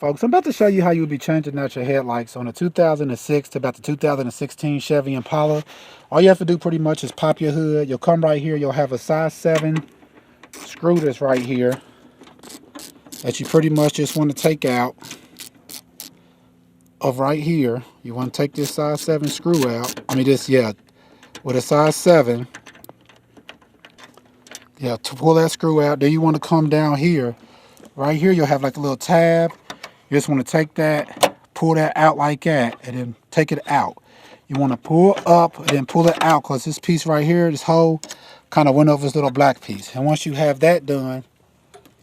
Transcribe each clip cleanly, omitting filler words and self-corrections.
Folks, I'm about to show you how you would be changing out your headlights on a 2006 to about the 2016 Chevy Impala. All you have to do pretty much is pop your hood. You'll come right here. You'll have a size 7 screw that's right here that you pretty much just want to take out of right here. You want to take this size 7 screw out. With a size 7. Yeah, to pull that screw out. Then you want to come down here. Right here, you'll have like a little tab. You just want to take that, pull that out like that, and then take it out. You want to pull up and then pull it out, because this piece right here, this hole, kind of went over this little black piece. And once you have that done,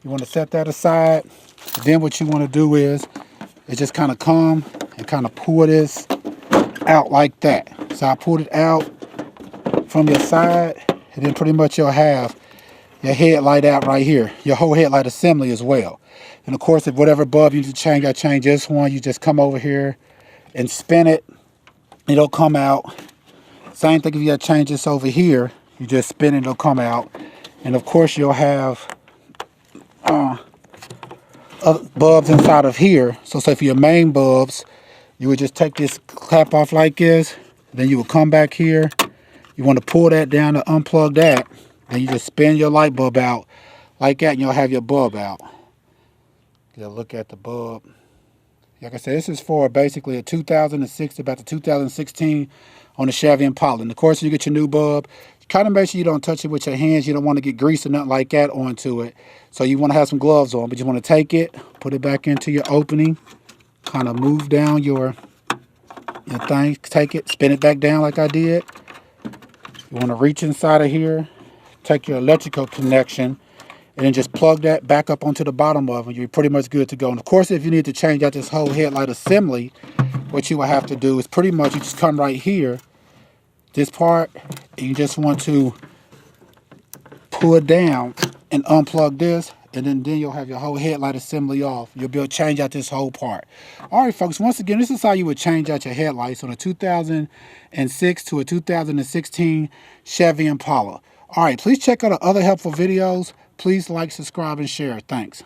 you want to set that aside. And then what you want to do is just kind of come and kind of pull this out like that. So I pulled it out from your side, and then pretty much you'll have your headlight out right here, your whole headlight assembly as well. And of course, if whatever bulb you need to change, I change this one. You just come over here and spin it. It'll come out. Same thing if you got to change this over here. You just spin it, it'll come out. And of course, you'll have bulbs inside of here. So say for your main bulbs, you would just take this clap off like this. Then you will come back here. You want to pull that down to unplug that. And you just spin your light bulb out like that, and you'll have your bulb out. You'll look at the bulb. Like I said, this is for basically a 2006 to about the 2016 on the Chevy Impala. And of course, you get your new bulb. Kind of make sure you don't touch it with your hands. You don't want to get grease or nothing like that onto it. So you want to have some gloves on, but you want to take it, put it back into your opening, kind of move down your thing, take it, spin it back down like I did. You want to reach inside of here, take your electrical connection, and then just plug that back up onto the bottom of it. You're pretty much good to go. And of course, if you need to change out this whole headlight assembly, what you will have to do is pretty much you just come right here, this part, and you just want to pull it down and unplug this, and then you'll have your whole headlight assembly off. You'll be able to change out this whole part. All right, folks, once again, this is how you would change out your headlights on a 2006 to a 2016 Chevy Impala. All right, please check out our other helpful videos. Please like, subscribe, and share. Thanks.